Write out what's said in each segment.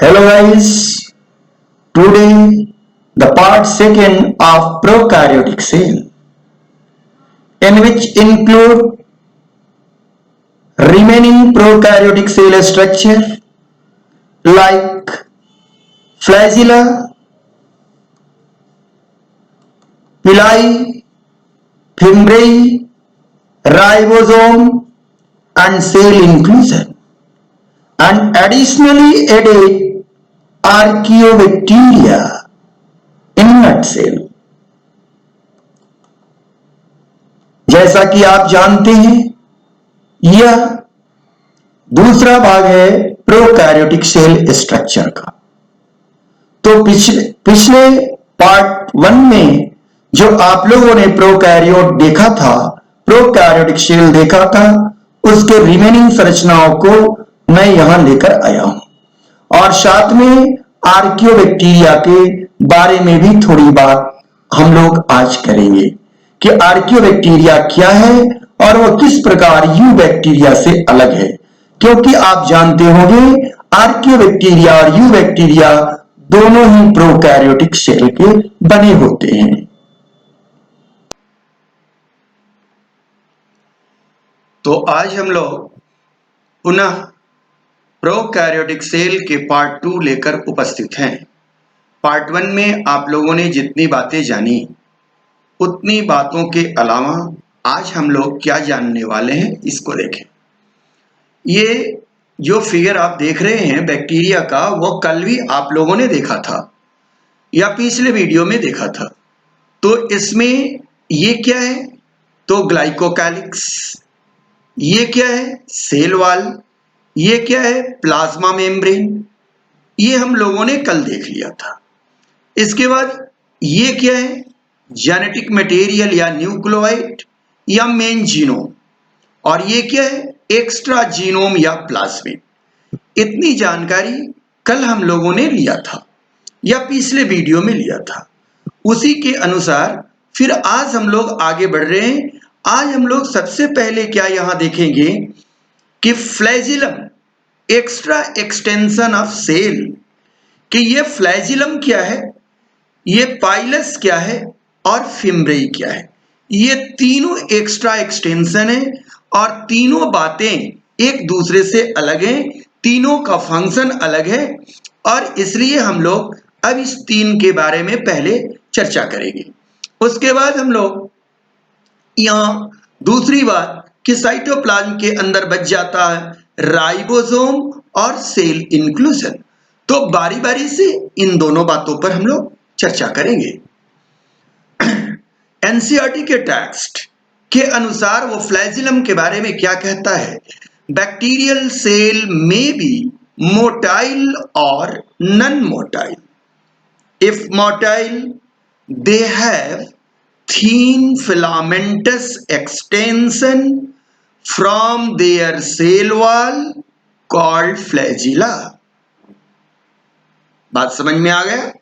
Hello guys, today the part second of prokaryotic cell, in which include remaining prokaryotic cell structure like flagella, pili, fimbriae, ribosome and cell inclusion, and additionally added archaeobacteria in nutshell. जैसा कि आप जानते हैं, यह दूसरा भाग है prokaryotic cell structure का। तो पिछले पार्ट 1 में जो आप लोगों ने प्रोकैरियोट देखा था, प्रोकैरियोटिक सेल देखा था, उसके रिमेनिंग संरचनाओं को मैं यहां लेकर आया हूं और साथ में आर्कियोबैक्टीरिया के बारे में भी थोड़ी बात हम लोग आज करेंगे कि आर्कियोबैक्टीरिया क्या है और वह किस प्रकार यू बैक्टीरिया से अलग है, क्योंकि आप जानते होंगे आर्कियोबैक्टीरिया और यू बैक्टीरिया दोनों ही प्रोकैरियोटिक सेल के बने होते हैं। तो आज हम लोग पुनः प्रोकैरियोटिक सेल के पार्ट 2 लेकर उपस्थित हैं। पार्ट 1 में आप लोगों ने जितनी बातें जानी उतनी बातों के अलावा आज हम लोग क्या जानने वाले हैं इसको देखें। ये जो फिगर आप देख रहे हैं बैक्टीरिया का, वो कल भी आप लोगों ने देखा था या पिछले वीडियो में देखा था। तो इसमें ये क्या है? तो ग्लाइकोकैलिक्स, ये क्या है? सेल वॉल, ये क्या है? Plasma membrane. ये हम लोगों ने कल देख लिया था। इसके बाद ये क्या है? जेनेटिक मटेरियल या न्यूक्लियोटाइड या मेन जीनोम, और ये क्या है? एक्स्ट्रा जीनोम या प्लाज्मिड। इतनी जानकारी कल हम लोगों ने लिया था या पिछले वीडियो में लिया था। उसी के अनुसार फिर आज हम लोग आगे बढ़ रहे हैं। आज हम लोग सबसे पहले क्या यहां देखेंगे कि flagellum, extra extension of cell, कि ये फ्लैजिलम क्या है, ये पाइलस क्या है और फिम्ब्रेई क्या है। ये तीनों एक्स्ट्रा एक्सटेंशन है और तीनों बातें एक दूसरे से अलग हैं, तीनों का फंक्शन अलग है और इसलिए हम लोग अब इस तीन के बारे में पहले चर्चा करेंगे। उसके बाद हम लोग यहाँ दूसरी बात कि साइटोप्लाज्म के अंदर बच जाता है राइबोसोम और सेल इंक्लूजन। तो बारी बारी से इन दोनों बातों पर हम लोग चर्चा करेंगे। एनसीईआरटी के टेक्स्ट के अनुसार वो फ्लैजिलम के बारे में क्या कहता है? बैक्टीरियल सेल में बी मोटाइल और non motile. If motile, they have thin filamentous extension from their cell wall called flagella। बात समझ में आ गया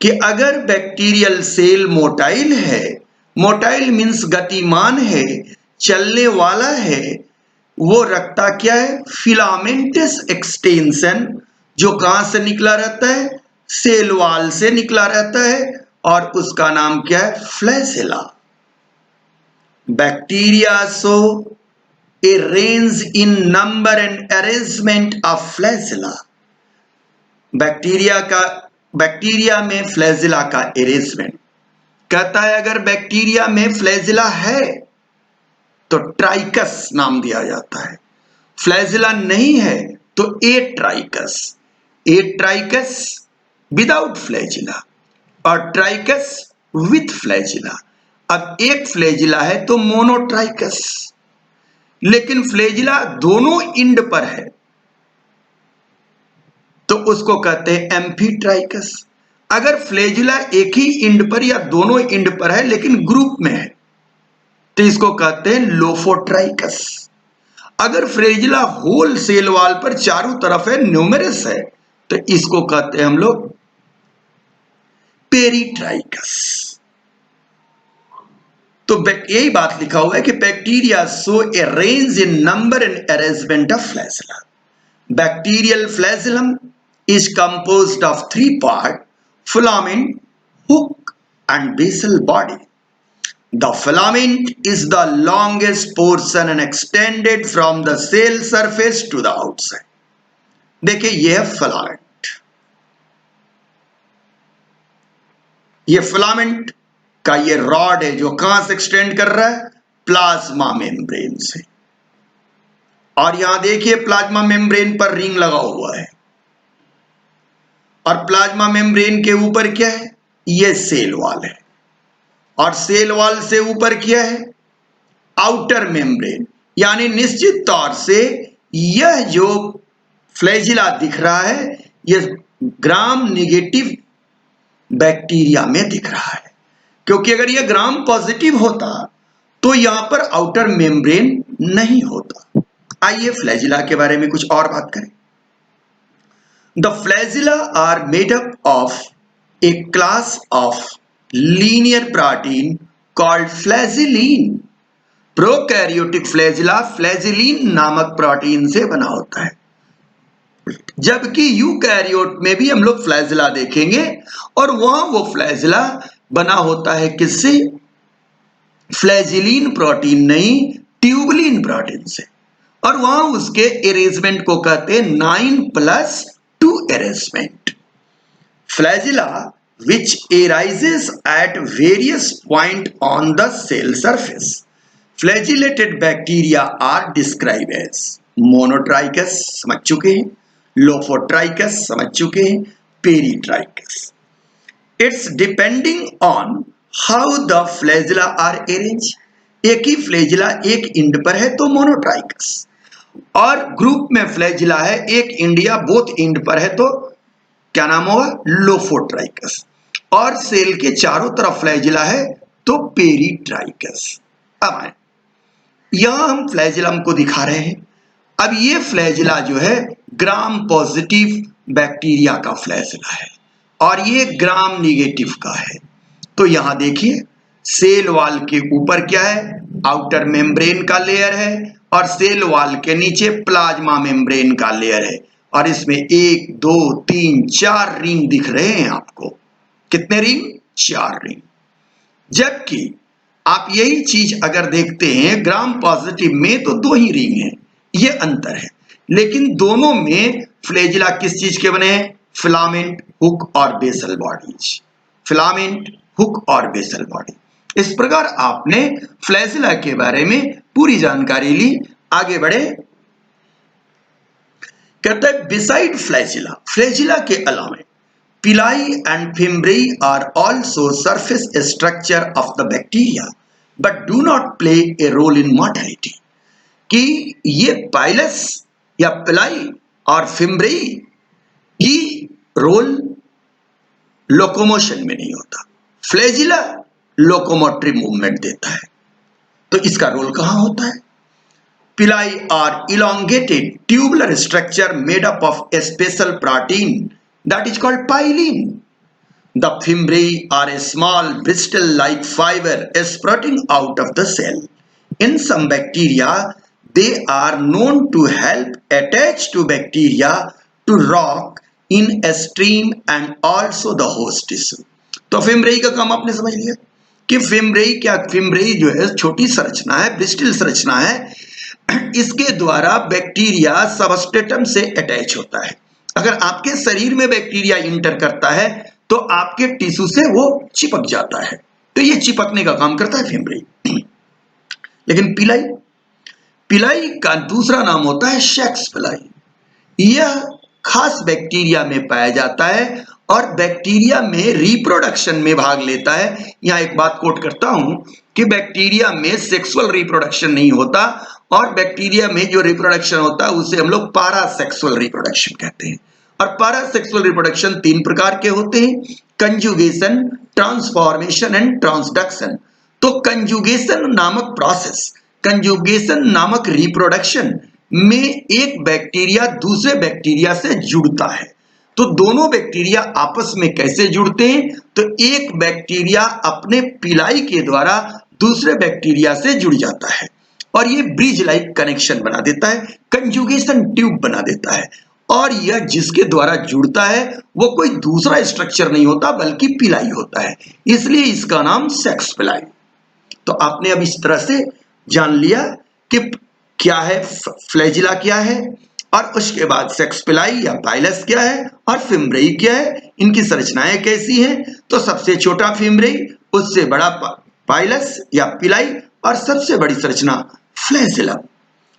कि अगर बैक्टीरियल सेल मोटाइल है, मोटाइल मीन्स गतिमान है, चलने वाला है, वो रखता क्या है? फिलामेंटस एक्सटेंशन, जो कहां से निकला रहता है? सेल वॉल से निकला रहता है और उसका नाम क्या है? Flagella. Bacteria show A range in number and arrangement of flagella. Bacteria में फ्लैजिला का अरेंजमेंट कहता है, अगर बैक्टीरिया में फ्लैजिला है तो ट्राइकस नाम दिया जाता है, फ्लैजिला नहीं है तो ए ट्राइकस विदाउट फ्लैजिला और ट्राइकस विथ फ्लैजिला। अब एक फ्लैजिला है तो मोनोट्राइकस, लेकिन फ्लैजिला दोनों इंड पर है तो उसको कहते हैं एम्फीट्राइकस। अगर फ्लैजिला एक ही इंड पर या दोनों इंड पर है लेकिन ग्रुप में है तो इसको कहते हैं लोफोट्राइकस। अगर फ्लैजिला होल सेल वॉल पर चारों तरफ है, न्यूमेरस है, तो इसको कहते हैं हम लोग पेरीट्राइकस। तो यही बात लिखा हुआ है कि bacteria show A range in number and arrangement of flagella. Bacterial flagellum is composed of three parts: filament, hook, and basal body. The filament is the longest portion and extended from the cell surface to the outside. देखिए ये है filament. ये filament का ये rod है जो कहां से एक्सटेंड कर रहा है? प्लाज्मा मेम्ब्रेन से। और यहां देखिए प्लाज्मा मेम्ब्रेन पर रिंग लगा हुआ है और प्लाज्मा मेम्ब्रेन के ऊपर क्या है? ये सेल वॉल है और सेल वॉल से ऊपर क्या है? Outer membrane. यानी निश्चित तौर से यह जो फ्लैजिला दिख रहा है यह ग्राम नेगेटिव बैक्टीरिया में दिख रहा है, क्योंकि अगर यह ग्राम पॉजिटिव होता तो यहां पर आउटर मेम्ब्रेन नहीं होता। आइए फ्लैजिला के बारे में कुछ और बात करें। The flagella are made up of a class of linear protein called flagellin. Prokaryotic flagella flagellin नामक प्रोटीन से बना होता है, जबकि यूकैरियोट में भी हम लोग फ्लैजिला देखेंगे और वहां वो फ्लैजिला बना होता है किससे? फ्लैजिलीन प्रोटीन नहीं, ट्यूबुलिन प्रोटीन से। और वहां उसके अरेंजमेंट को कहते हैं 9+2 arrangement. Flagella which arises at various point on the cell surface. Flagellated bacteria are described as monotrichous, समझ चुके हैं, Lophotrichus समझ चुके हैं, Peritrichus. It's depending on how the flagella are arranged. एक ही फ्लैजिला एक इंड पर है तो मोनोट्राइकस, और ग्रुप में फ्लैजिला है एक इंड या बोथ इंड पर है तो क्या नाम होगा? लोफोट्राइकस। और सेल के चारों तरफ फ्लैजिला है तो पेरीट्राइकस। अब आए यहां हम फ्लैजिलम को दिखा रहे हैं। अब ये फ्लैजिला जो है ग्राम पॉजिटिव बैक्टीरिया का फ्लैजिला है और ये ग्राम निगेटिव का है। तो यहां देखिए सेल वॉल के ऊपर क्या है? आउटर मेम्ब्रेन का लेयर है और सेल वॉल के नीचे प्लाज्मा मेम्ब्रेन का लेयर है और इसमें 1 2 3 4 रिंग दिख रहे हैं आपको। कितने रिंग? 4 रिंग। जबकि आप यही चीज अगर देखते हैं ग्राम पॉजिटिव में तो 2 ही रिंग हैं, ये अंतर है। लेकिन दोनों में फ्लैजिला किस चीज के बने हैं? फिलामेंट, हुक और बेसल बॉडीज। फिलामेंट, हुक और बेसल बॉडी। इस प्रकार आपने फ्लैजिला के बारे में पूरी जानकारी ली। आगे बढ़े। कहता है बिसाइड फ्लैजिला, फ्लैजिला के अलावा pili and fimbriae are also surface structure of the bacteria but do not play a role in mortality. कि ये पाइलस या पिलाई और फिम्ब्रेई की रोल लोकोमोशन में नहीं होता। फ्लैजिला लोकोमोटरी मूवमेंट देता है, तो इसका रोल कहां होता है? Pili are elongated tubular structure made up of a special protein that is called pyelin. The fimbriae are a small bristle-like fiber sprouting out of the cell. In some bacteria, they are known to help attach to bacteria to rock in a stream and also the host tissue. तो फिम्ब्रेई का काम आपने समझ लिया कि फिम्ब्रेई क्या? फिम्ब्रेई जो है छोटी संरचना है, ब्रिस्टल संरचना है, इसके द्वारा बैक्टीरिया सबस्ट्रेटम से अटैच होता है। अगर आपके शरीर में बैक्टीरिया इंटर करता है तो आपके टिश्यू से वो चिपक जाता है, तो ये चिपकने का काम करता है फिम्ब्रेई। लेकिन पिलाई, पिलाई का दूसरा नाम होता है शेक्स पिलाई। यह खास बैक्टीरिया में पाया जाता है और बैक्टीरिया में रिप्रोडक्शन में भाग लेता है। यहां एक बात कोट करता हूं कि बैक्टीरिया में सेक्सुअल रिप्रोडक्शन नहीं होता और बैक्टीरिया में जो रिप्रोडक्शन होता है उसे हम लोग पैरासेक्सुअल रिप्रोडक्शन कहते हैं। और पैरासेक्सुअल रिप्रोडक्शन 3 प्रकार के होते हैं: कंजुगेशन, ट्रांसफॉर्मेशन एंड ट्रांसडक्शन। तो कंजुगेशन नामक प्रोसेस, कंजुगेशन नामक रिप्रोडक्शन में एक बैक्टीरिया दूसरे बैक्टीरिया से जुड़ता है। तो दोनों बैक्टीरिया आपस में कैसे जुड़ते हैं? तो एक बैक्टीरिया अपने पिलाई के द्वारा दूसरे बैक्टीरिया से जुड़ जाता है और ये ब्रिज लाइक कनेक्शन बना देता है, कंजुगेशन ट्यूब बना देता है, और यह जिसके द्वारा जुड़ता है वो कोई दूसरा स्ट्रक्चर नहीं होता बल्कि पिलाई होता है, इसलिए इसका नाम सेक्स पिलाई। तो आपने अब इस तरह से जान लिया कि क्या है फ्लैजिला क्या है, और उसके बाद सेक्स पिलाई या पाइलस क्या है, और फिम्ब्रेई क्या है, इनकी संरचनाएं कैसी हैं। तो सबसे छोटा फिम्ब्रेई, उससे बड़ा पाइलस या पिलाई, और सबसे बड़ी संरचना फ्लैजिला।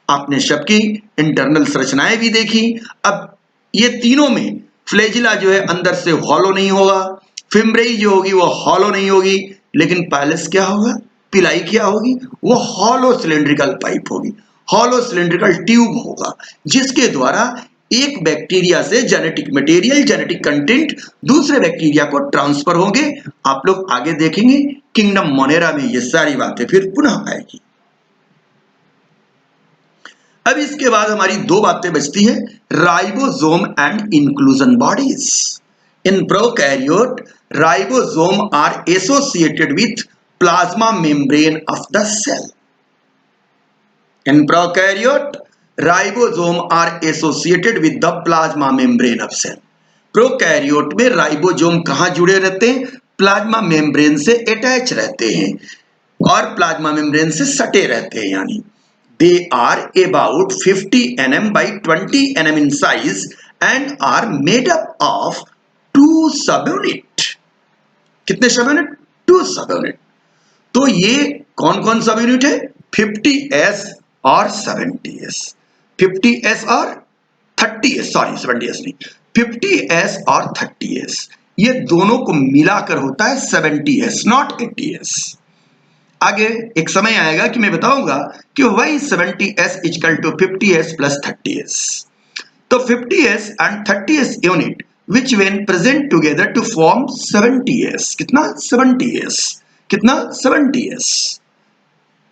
आपने शब्द की इंटरनल संरचनाएं भी देखी। अब ये तीनों में फ्लैजिला जो है अंदर से हॉलो नहीं होगा, फिम्ब्रेई जो होगी वो हॉलो नहीं होगी, लेकिन पाइलस क्या होगा, पिलाई क्या होगी, वो हॉलो सिलिंड्रिकल पाइप होगी, हॉलो सिलिंड्रिकल ट्यूब होगा, जिसके द्वारा एक बैक्टीरिया से जेनेटिक मटेरियल, जेनेटिक कंटेंट दूसरे बैक्टीरिया को ट्रांसफर होंगे। आप लोग आगे देखेंगे किंगडम मोनेरा में ये सारी बातें फिर पुनः आएगी। अब इसके बाद हमारी दो बातें बचती है, ribosome and inclusion bodies. In prokaryote ribosome are associated with plasma membrane of the cell. In prokaryote ribosome are associated with the plasma membrane of cell. Prokaryote में राइबोसोम कहां जुड़े रहते हैं, प्लाज्मा मेम्ब्रेन से अटैच रहते हैं और plasma membrane से सटे रहते हैं, यानी they are about 50 nm by 20 nm in size and are made up of 2 subunit। कितने सबयूनिट, 2 सबयूनिट। तो ये कौन कौन सबयूनिट है, 50s और 70s, 50s और 30s, सॉरी 70s नहीं, 50s और 30s, ये दोनों को मिलाकर होता है 70s, नॉट 80s। आगे एक समय आएगा कि मैं बताऊंगा कि वही 70s equal to 50s plus 30s। तो 50s and 30s unit which when present together to form 70s, कितना 70s, कितना 70s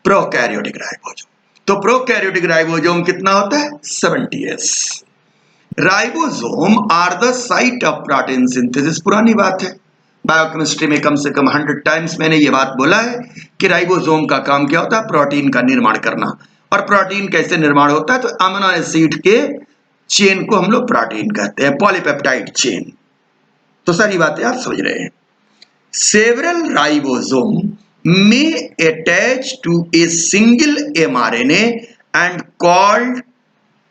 प्रोकैरियोटिक राइबोसोम। तो प्रोकैरियोटिक राइबोसोम कितना होता है, 70s। Ribosome are the site of protein synthesis, पुरानी बात है, बायोकेमिस्ट्री में कम से कम 100 टाइम्स मैंने ये बात बोला है कि राइबोसोम का काम क्या होता है, प्रोटीन का निर्माण करना। और प्रोटीन कैसे निर्माण होता है, तो अमीनो एसिड के चेन को हम लोग प्रोटीन कहते हैं, पॉलीपेप्टाइड चेन। तो सारी बातें आप समझ रहे हैं। Several ribosome may attach to a single mRNA and called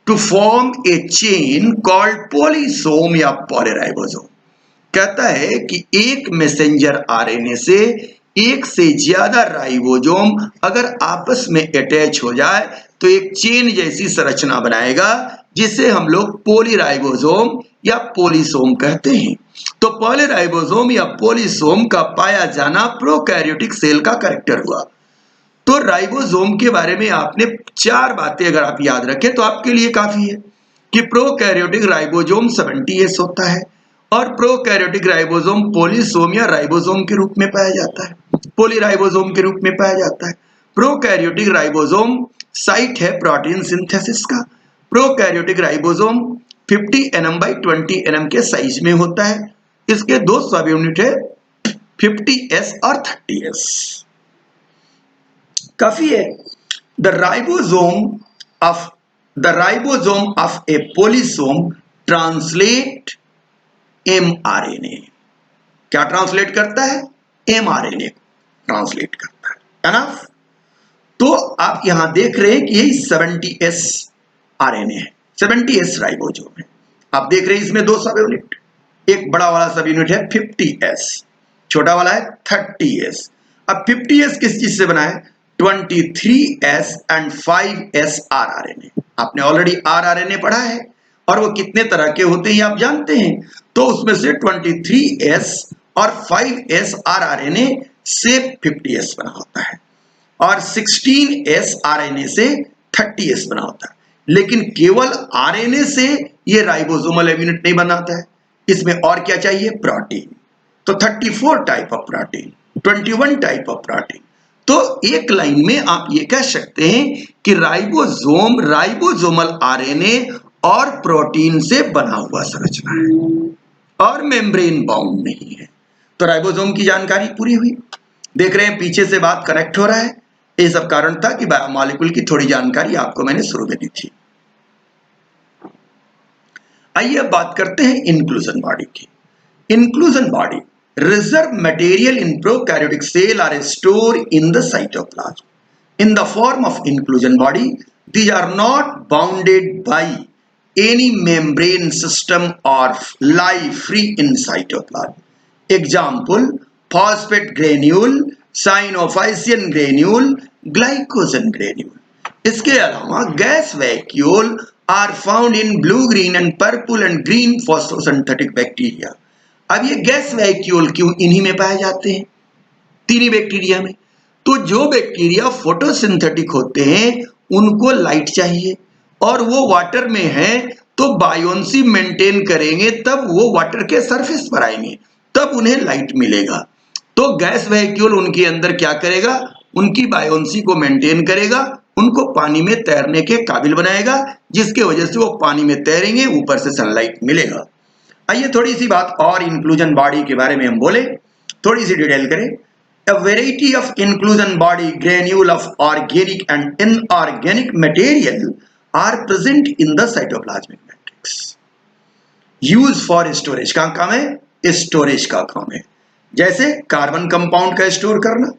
to form a chain called polysome या पॉलीराइबोसोम। कहता है कि एक मैसेंजर आरएनए से एक से ज्यादा राइबोसोम अगर आपस में अटैच हो जाए तो एक चेन जैसी संरचना बनाएगा, जिसे हम लोग पॉलीराइबोसोम या पॉलीसोम कहते हैं। तो पॉलीराइबोसोम या पॉलीसोम का पाया जाना प्रोकैरियोटिक सेल का कैरेक्टर हुआ। तो राइबोसोम के बारे में आपने 4 बातें अगर आप याद रखें तो आपके लिए काफी है कि प्रोकैरियोटिक राइबोसोम 70s होता है और प्रोकैरियोटिक राइबोसोम पॉलीसोम या राइबोसोम के रूप में पाया जाता है, पॉलीराइबोसोम के रूप में पाया जाता है। प्रोकैरियोटिक राइबोसोम साइट है प्रोटीन सिंथेसिस का। Prokaryotic ribosome 50 nm by 20 nm के साइज में होता है। इसके 2 सब यूनिट है, 50s और 30s। काफी है। The ribosome of A polysome translate mRNA, क्या ट्रांसलेट करता है, mRNA ट्रांसलेट करता है ना। तो आप यहां देख रहे हैं कि यही 70s RNA है, 70s राइबोसोम है। आप देख रहे हैं इसमें 2 सब यूनिट, एक बड़ा वाला सब यूनिट है 50s, छोटा वाला है 30s। अब 50s किस चीज से बना है, 23s एंड 5s rRNA। आपने ऑलरेडी rRNA पढ़ा है और वो कितने तरह के होते हैं आप जानते हैं। तो उसमें से 23s और 5s rRNA से 50s बना होता है और 16s RNA से 30s बना होता है। लेकिन केवल RNA से ये राइबोसोमल यूनिट नहीं बनाता है, इसमें और क्या चाहिए, प्रोटीन। तो 34 type of protein, 21 type of protein. तो एक लाइन में आप ये कह सकते हैं कि राइबोसोम राइबोसोमल आरएनए और प्रोटीन से बना हुआ संरचना है और मेम्ब्रेन बाउंड नहीं है। तो राइबोसोम की जानकारी पूरी हुई। देख रहे हैं पीछे से बात कनेक्ट हो रहा है। ये सब कारण था कि बायोमॉलिक्यूल की थोड़ी जानकारी आपको मैंने शुरू में दी थी। आइए अब बात करते हैं इंक्लूजन बॉडी की। Inclusion body reserve material in prokaryotic cell are stored in the cytoplasm in the form of inclusion body. These are not bounded by any membrane system or lie free in cytoplasm. Example: phosphate granule, synophysin granule, glycogen granule. इसके अलावा gas vacuole are found in blue, green and purple and green phosphosynthetic bacteria. अब ये gas vacuole क्यों इन्हीं में पाए जाते हैं, तीन बैक्टीरिया में? तो जो बैक्टीरिया फोटोसिंथेटिक होते हैं उनको लाइट चाहिए, और वो वाटर में है तो बायोन्सी मेंटेन करेंगे, तब वो वाटर के सरफेस पर आएंगे, तब उन्हें लाइट मिलेगा। तो गैस वैक्यूल उनके अंदर क्या करेगा, उनकी बायोन्सी को मेंटेन करेगा, उनको पानी में तैरने के काबिल बनाएगा, जिसके वजह से वो पानी में तैरेंगे, ऊपर से सनलाइट मिलेगा। आइए थोड़ी सी बात और इंक्लूजन बॉडी के बारे में हम बोले, थोड़ी सी डिटेल करें। A variety of inclusion body granule of organic and inorganic material are present in the cytoplasmic matrix. Use for storage का काम है, स्टोरेज का काम है, जैसे कार्बन कंपाउंड का स्टोर करना,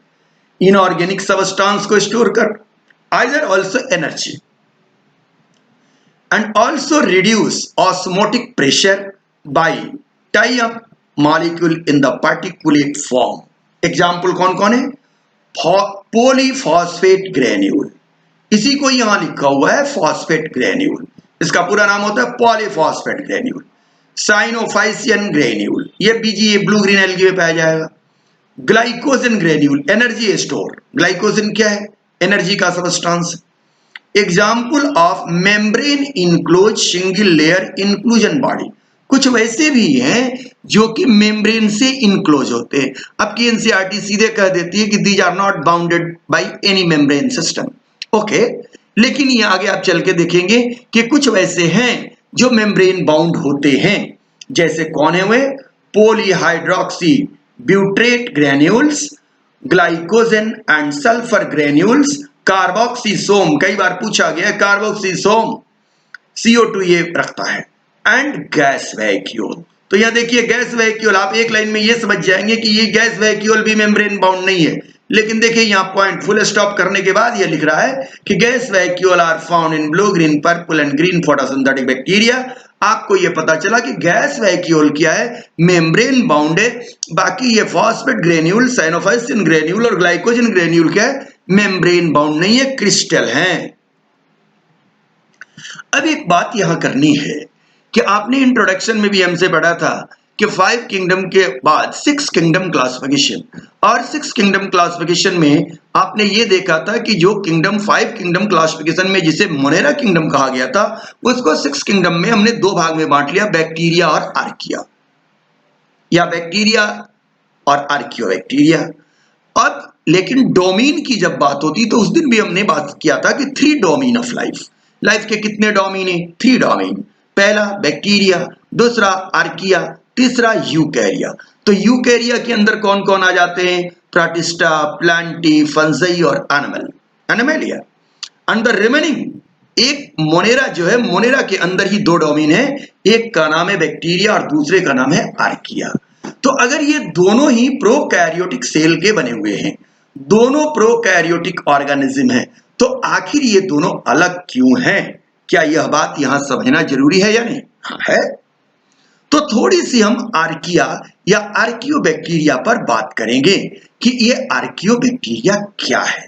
इनऑर्गेनिक सबस्टांस को स्टोर करना, either also energy, and also reduce osmotic pressure by tie up molecule in the particulate form. Example कौन कौन है? पॉलीफॉस्फेट ग्रेन्यूल, इसी को यहां लिखा हुआ है फॉस्फेट ग्रेन्यूल, इसका पूरा नाम होता है पॉलीफॉस्फेट ग्रेन्यूल। साइनोफाइसियन ग्रेन्यूल, ये बीजीए ब्लू ग्रीन एल्गी में पाया जाएगा। Glycogen granule, energy store, glycogen क्या है? एनर्जी का substance. Example of membrane enclose single layer inclusion body, कुछ वैसे भी हैं जो कि मेम्ब्रेन से इनक्लोज होते हैं। अब की एनसीईआरटी सीधे कह देती है कि these are not bounded by any membrane system, okay. लेकिन ये आगे आप चल के देखेंगे कि कुछ वैसे हैं जो मेम्ब्रेन बाउंड होते हैं, जैसे कौन है वे? Polyhydroxy butyrate granules, glycogen and sulphur granules, carboxysome, कई बार पूछा गया कार्बोक्सीसोम CO2 ये रखता है, एंड गैस वैक्यूल। तो यहां देखिए गैस वैक्यूल, आप एक लाइन में ये समझ जाएंगे कि ये गैस वैक्यूल भी मेम्ब्रेन बाउंड नहीं है, लेकिन देखिए यहां पॉइंट फुल स्टॉप करने के बाद ये लिख रहा है कि gas vacuole are found in blue, green, purple and green photosynthetic bacteria. आपको ये पता चला कि गैस वैक्यूल क्या है? मेम्ब्रेन बाउंड है। बाकी ये फॉस्फेट ग्रेन्यूल, साइनोफाइसिन ग्रेन्यूल और ग्लाइकोजन ग्रेन्यूल क्या है? मेम्ब्रेन बाउंड नहीं है, क्रिस्टल है। अब एक बात यहां करनी है कि आपने इंट्रोडक्शन में भी हमसे पढ़ा था कि 5 किंगडम के बाद 6 किंगडम क्लासिफिकेशन, और 6 किंगडम क्लासिफिकेशन में आपने ये देखा था कि जो किंगडम 5 किंगडम क्लासिफिकेशन में जिसे मोनेरा किंगडम कहा गया था, उसको 6 किंगडम में हमने 2 भाग में बांट लिया, बैक्टीरिया और आर्किया, या बैक्टीरिया और आर्कियोबैक्टीरिया। अब लेकिन डोमेन की जब बात होती तो उस दिन भी हमने बात किया था कि 3 डोमेन ऑफ लाइफ। लाइफ के कितने डोमेन है? 3 डोमेन। पहला बैक्टीरिया, दूसरा आर्किया, तीसरा यूकैरिया। तो यूकैरिया के अंदर कौन कौन आ जाते हैं? प्रोटिस्टा, प्लांटी, फंजाई और एनिमलिया। एंड द रिमेनिंग एक मोनेरा जो है, मोनेरा के अंदर ही 2 डोमेन है, एक का नाम है बैक्टीरिया और दूसरे का नाम है आर्किया। तो अगर ये दोनों ही प्रोकैरियोटिक सेल के बने हुए हैं, दोनों प्रोकैरियोटिक ऑर्गेनिज्म हैं, तो आखिर ये दोनों अलग क्यों हैं? क्या यह बात यहां समझना जरूरी है या नहीं? हाँ है। तो थोड़ी सी हम आर्किया या आर्कियोबैक्टीरिया पर बात करेंगे कि ये आर्कियोबैक्टीरिया क्या है।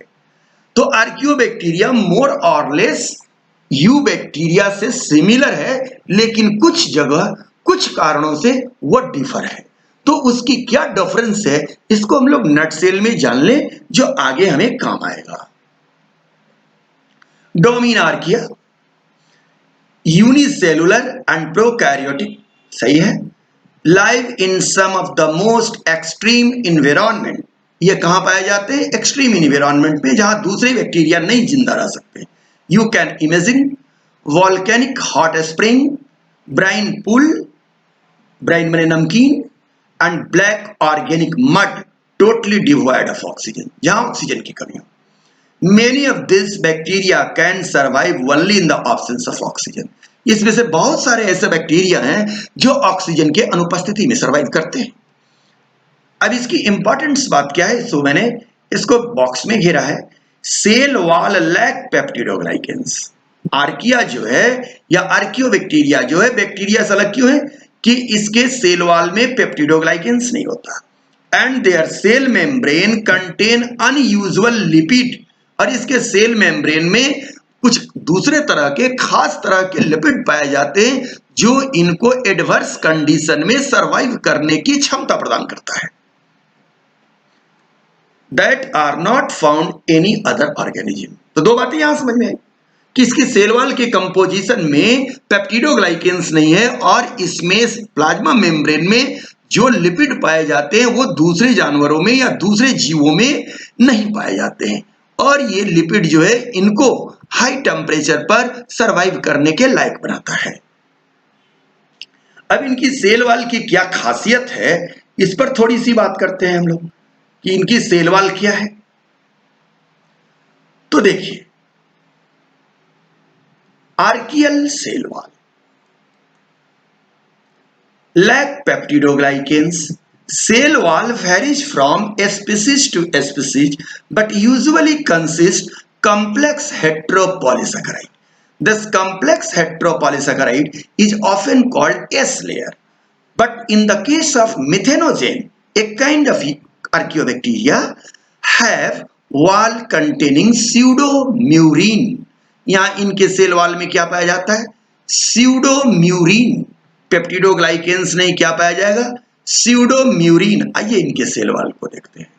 तो आर्कियोबैक्टीरिया मोर और लेस यूबैक्टीरिया से सिमिलर है, लेकिन कुछ जगह कुछ कारणों से वो डिफर है। तो उसकी क्या डिफरेंस है, इसको हम लोग नटसेल में जान लें, जो आगे हमें काम आएगा। Domain archaea, unicellular and prokaryotic, सही है। Live in some of the most extreme environment, ये कहां पाए जाते हैं? एक्सट्रीम इन्वायरमेंट में, जहां दूसरे बैक्टीरिया नहीं जिंदा रह सकते। You can imagine volcanic hot spring, brine pool, brine माने नमकीन, and black organic mud totally devoid of oxygen, जहां ऑक्सीजन की कमी हो। Many of these bacteria can survive only in the absence of oxygen. इसमें से बहुत सारे ऐसे बैक्टीरिया हैं जो ऑक्सीजन के अनुपस्थिति में सर्वाइव करते हैं। अब इसकी इंपॉर्टेंस बात क्या है, सो मैंने इसको बॉक्स में घेरा है। Cell wall lack peptidoglycans. Archaea जो है या आर्कियोबैक्टीरिया जो है, बैक्टीरिया से अलग क्यों है कि इसके सेल वॉल में पेप्टिडोग्लाइकेंस नहीं होता। And their cell membrane contain unusual lipid, और इसके सेल मेम्ब्रेन में कुछ दूसरे तरह के खास तरह के लिपिड पाए जाते हैं जो इनको एडवर्स कंडीशन में सरवाइव करने की क्षमता प्रदान करता है। That are not found any other organism. तो दो बातें यहां समझ में आई कि इसकी सेल वॉल के कंपोजिशन में पेप्टिडोग्लाइकेंस नहीं है और इसमें प्लाज्मा मेम्ब्रेन में जो लिपिड पाए जाते हैं वो दूसरे जानवरों में या दूसरे जीवों में नहीं पाए जाते हैं, और ये लिपिड जो है इनको हाई टेम्परेचर पर सरवाइव करने के लायक बनाता है। अब इनकी सेल वॉल की क्या खासियत है, इस पर थोड़ी सी बात करते हैं हम लोग कि इनकी सेल वॉल क्या है। तो देखिए, archaeal cell wall lack peptidoglycans. Cell wall varies from species to species but usually consists complex heteropolysaccharide. This complex heteropolysaccharide is often called S layer. But in the case of methanogen, a kind of archaeobacteria have wall containing pseudomurine. यहाँ इनके cell wall में क्या पाया जाता है, स्यूडोम्यूरिन। पेप्टिडोग्लाइकेंस नहीं, क्या पाया जाएगा, स्यूडोम्यूरिन। आइए इनके सेल वॉल को देखते हैं।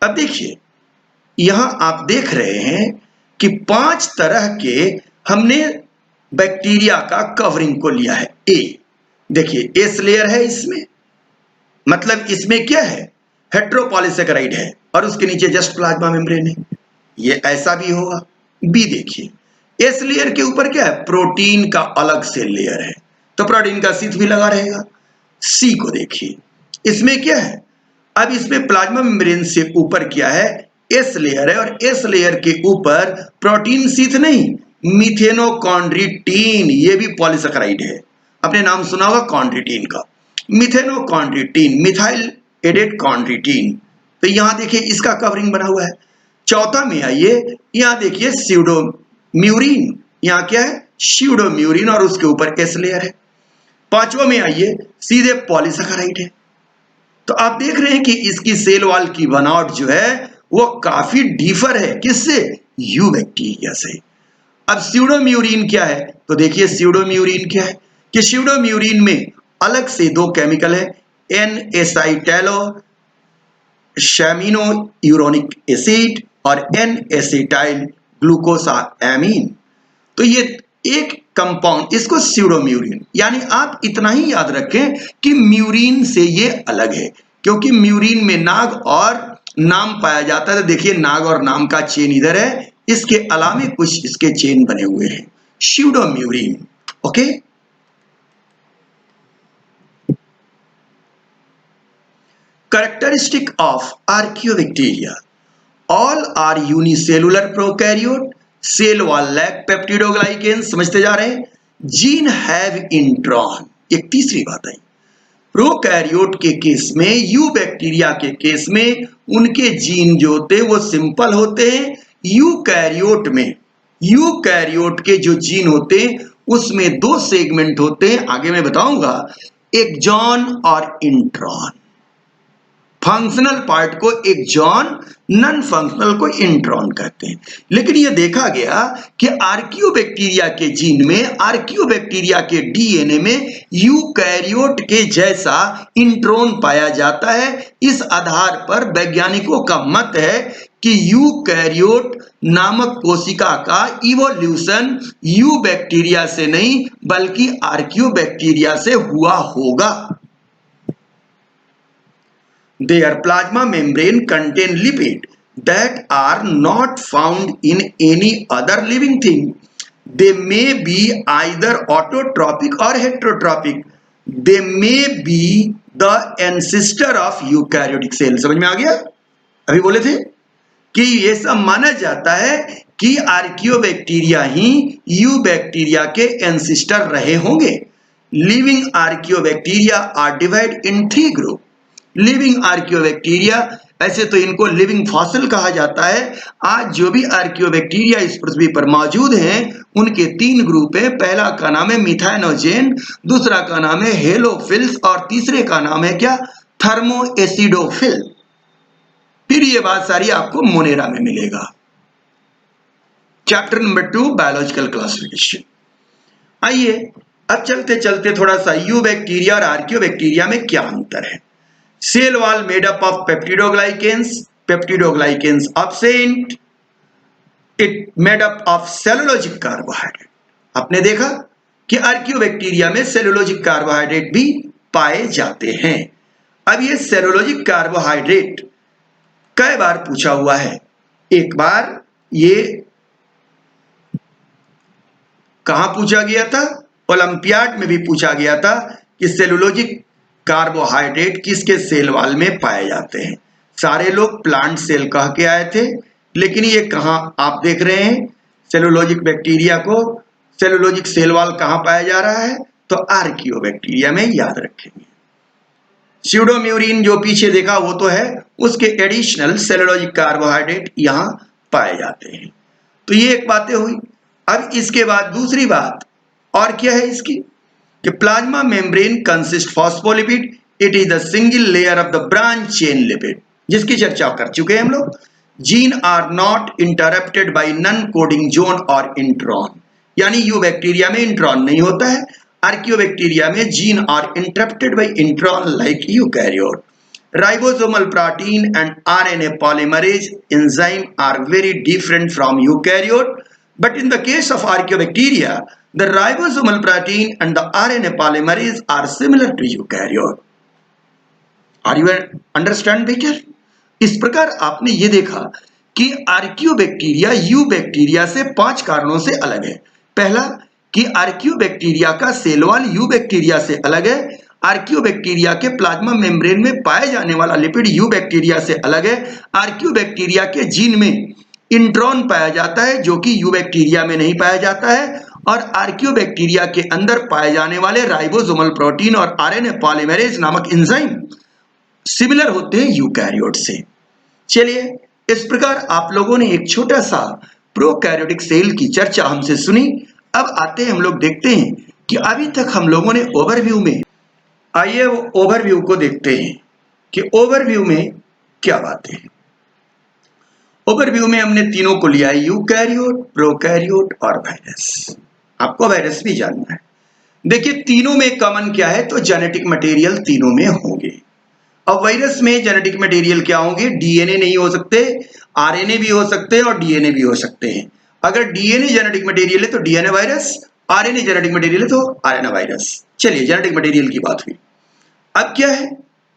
अब देखिए, यहां आप देख रहे हैं कि 5 तरह के हमने बैक्टीरिया का कवरिंग को लिया है। ए देखिए, एस लेयर है इसमें, मतलब इसमें क्या है, हेट्रोपॉलीसेकेराइड है और उसके नीचे जस्ट प्लाज्मा मेम्ब्रेन है। ये ऐसा भी होगा। बी देखिए, एस लेयर के ऊपर क्या है, प्रोटीन का अलग से लेयर है, तो प्रोटीन का शीथ भी लगा रहेगा। सी को देखिए, इसमें क्या है, अब इसमें प्लाज्मा मेम्ब्रेन से ऊपर क्या है, एस लेयर है, और एस लेयर के ऊपर प्रोटीन शीथ नहीं, मिथेनोकॉन्ड्रिटीन, ये भी पॉलीसेकेराइड है। आपने नाम सुना होगा कॉन्ड्रिटीन का, मिथेनोकॉन्ड्रिटीन, मिथाइल एडेड कॉन्ड्रिटीन। तो यहां देखिए इसका कवरिंग बना हुआ है। चौथा में आइए, यहां देखिए स्यूडोम्यूरिन, यहां क्या है, स्यूडोम्यूरिन, और उसके ऊपर एस लेयर है। पांचवा में आइए, सीधे पॉलीसेकेराइड है। तो आप देख रहे हैं कि इसकी सेल वॉल की बनावट जो है वो काफी डिफर है, किससे, यू बैक्टीरिया से। अब स्यूडोम्यूरिन क्या है, तो देखिए स्यूडोम्यूरिन क्या है कि स्यूडोम्यूरिन में अलग से 2 केमिकल है, एन एसाइटेलो शैमिनो यूरोनिक एसिड और एन एसिटाइल ग्लूकोसामीन। तो ये एक कंपाउंड, इसको स्यूडोम्यूरिन, यानी आप इतना ही याद रखें कि म्यूरिन से ये अलग है, क्योंकि म्यूरिन में नाग और नाम पाया जाता है। तो देखिए, नाग और नाम का चेन इधर है, इसके अलावा कुछ इसके चेन बने हुए हैं, pseudomurein. Okay, characteristic of archaeobacteria, all are unicellular prokaryote, cell wall lack peptidoglycans, समझते जा रहे हैं। जीन हैव इंट्रॉन, एक तीसरी बात आई, प्रोकैरियोट के केस में, यू बैक्टीरिया के केस में उनके जीन जो होते हैं वो सिंपल होते हैं। यूकैरियोट में, यूकैरियोट के जो जीन होते हैं उसमें 2 सेगमेंट होते हैं, आगे मैं बताऊंगा, एक्सॉन और इंट्रॉन। फंक्शनल पार्ट को एक्सॉन, नॉन फंक्शनल को इंट्रॉन कहते हैं। लेकिन यह देखा गया कि आर्कियोबैक्टीरिया के जीन में, आर्कियोबैक्टीरिया के डीएनए में यूकैरियोट के जैसा इंट्रॉन पाया जाता है। इस आधार पर वैज्ञानिकों का मत है कि यूकैरियोट नामक कोशिका का इवोल्यूशन यू बैक्टीरिया से नहीं बल्कि आर्कियोबैक्टीरिया से हुआ होगा। Their plasma membrane contain lipid that are not found in any other living thing. They may be either autotrophic or heterotrophic. They may be the ancestor of eukaryotic cell. समझ में आ गया? अभी बोले थे कि ये सब माना जाता है कि आर्कियोबैक्टीरिया ही यू बैक्टीरिया के एंसिस्टर रहे होंगे। Living archaebacteria are divide in 3 group. Living archaebacteria, ऐसे तो इनको लिविंग फॉसिल कहा जाता है। आज जो भी आर्कियोबैक्टीरिया इस पृथ्वी पर मौजूद हैं उनके 3 ग्रुप हैं। पहला का नाम है मिथाइनोजेन, दूसरा का नाम है हेलोफिल्स और तीसरे का नाम है क्या, थर्मोएसिडोफिल। फिर ये बात सारी आपको मोनेरा में मिलेगा। Chapter number 2 biological classification. आइए अब चलते चलते थोड़ा सा यू बैक्टीरिया और आर्कियोबैक्टीरिया में क्या अंतर है। Cell wall made up of peptidoglycans, peptidoglycans absent, it made up of cellulosic carbohydrate. आपने देखा कि आर्कियोबैक्टीरिया में सेलुलोजिक कार्बोहाइड्रेट भी पाए जाते हैं। अब ये सेलुलोजिक कार्बोहाइड्रेट कई बार पूछा हुआ है। एक बार ये कहां पूछा गया था, ओलंपियाड में भी पूछा गया था कि सेलुलोजिक कार्बोहाइड्रेट किसके सेल वॉल में पाए जाते हैं। सारे लोग प्लांट सेल कह के आए थे, लेकिन ये कहां आप देख रहे हैं सेलुलोजिक बैक्टीरिया को, सेलुलोजिक सेल वॉल कहां पाया जा रहा है, तो आर्कियोबैक्टीरिया में, याद रखेंगे। स्यूडोम्यूरिन जो पीछे देखा वो तो है, उसके एडिशनल सेलुलोजिक कार्बोहाइड्रेट यहां पाए जाते हैं। तो ये एक बातें हुई। अब इसके बाद दूसरी बात और क्या है इसकी, कि plasma membrane consist phospholipid, it is the single layer of the branch chain lipid, जिसकी चर्चा कर चुके हैं हम लोग। Gene are not interrupted by non coding zone और इंट्रॉन, यानी यू बैक्टीरिया में इंट्रॉन नहीं होता है, आर्कियोबैक्टीरिया में gene are interrupted by intron like eukaryote. Ribosomal protein and RNA polymerase enzyme are very different from eukaryote, but in the case of archaeobacteria, the ribosomal protein and the RNA polymerase are similar to eukaryote. Are you understand better? इस प्रकार आपने ये देखा कि आर्कियोबैक्टीरिया you bacteria से 5 कारणों से अलग है। पहला कि आर्कियोबैक्टीरिया का सेल वॉल यू बैक्टीरिया से अलग है, आर्कियोबैक्टीरिया के प्लाज्मा मेम्ब्रेन में पाए जाने वाला लिपिड यू बैक्टीरिया से अलग है, आर्कियोबैक्टीरिया के जीन में इंट्रॉन पाया जाता है जो कि यू बैक्टीरिया में नहीं पाया जाता है, और आर्कियोबैक्टीरिया के अंदर पाए जाने वाले राइबोसोमल प्रोटीन और आरएनए पॉलीमरेज नामक एंजाइम सिमिलर होते हैं यूकैरियोट से। चलिए, इस प्रकार आप लोगों ने एक छोटा सा प्रोकैरियोटिक सेल की चर्चा हमसे सुनी। अब आते हैं हम लोग देखते हैं कि अभी तक हम लोगों ने ओवरव्यू में, आइए वो ओवरव्यू को देखते हैं कि ओवरव्यू में क्या बातें हैं। ओवरव्यू में हमने तीनों को लिया है, यूकैरियोट, प्रोकैरियोट और वायरस। आपको वायरस भी जानना है। देखिए तीनों में कॉमन क्या है, तो जेनेटिक मटेरियल तीनों में होंगे। अब वायरस में जेनेटिक मटेरियल क्या होंगे, डीएनए नहीं हो सकते, आरएनए भी हो सकते हैं और डीएनए भी हो सकते हैं। अगर डीएनए जेनेटिक मटेरियल है तो DNA virus, RNA genetic material है तो आरएनए वायरस। चलिए, जेनेटिक मटेरियल की बात हुई। अब क्या है,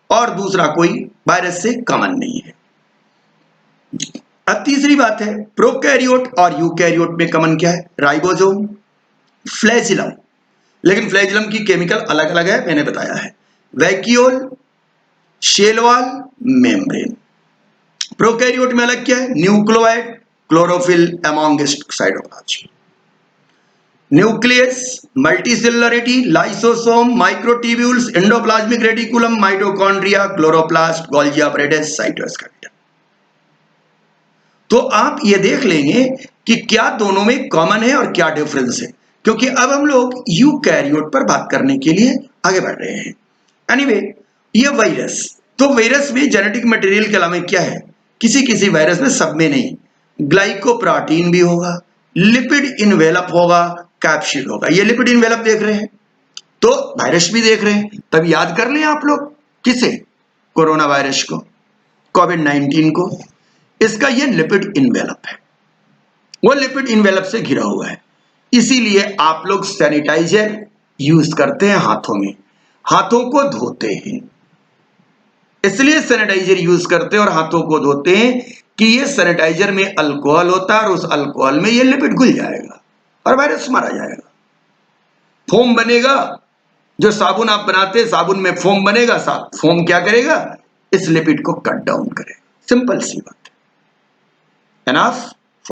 और दूसरा कोई वायरस से कॉमन नहीं है। अब तीसरी बात है, प्रोकैरियोट और यूकैरियोट में कॉमन क्या है, राइबोसोम, फ्लैजिलम, लेकिन फ्लैजिलम की केमिकल अलग अलग है, मैंने बताया है, vacuole, cell wall, membrane. Prokaryote में अलग क्या है, nucleoid, chlorophyll, amongst, cytoplasm, nucleus, multicellularity, lysosome, microtubules, endoplasmic reticulum, mitochondria, chloroplast, Golgi apparatus, cytoskeleton. तो आप ये देख लेंगे कि क्या दोनों में कॉमन है और क्या डिफरेंस है, क्योंकि अब हम लोग यूकैरियोट पर बात करने के लिए आगे बढ़ रहे हैं। एनीवे, ये वायरस, तो वायरस में जेनेटिक मटेरियल के अलावा क्या है, किसी किसी वायरस में, सब में नहीं, ग्लाइकोप्रोटीन भी होगा, लिपिड इनवेलप होगा, कैप्सिड होगा। ये लिपिड इनवेलप देख रहे हैं तो वायरस भी देख रहे हैं, तब याद कर लें आप लोग किसे, कोरोना वायरस को, कोविड-19 को, इसका ये लिपिड इनवेलप है, वो लिपिड इनवेलप से घिरा हुआ है। इसीलिए आप लोग सैनिटाइजर यूज करते हैं हाथों में, हाथों को धोते हैं, इसलिए सैनिटाइजर यूज करते हैं और हाथों को धोते हैं कि ये सैनिटाइजर में अल्कोहल होता है और उस अल्कोहल में ये लिपिड घुल जाएगा और वायरस मारा जाएगा। फोम बनेगा, जो साबुन आप बनाते हैं साबुन में फोम बनेगा, फोम क्या करेगा, इस लिपिड को कट डाउन करेगा। सिंपल सी बात है। एनफ?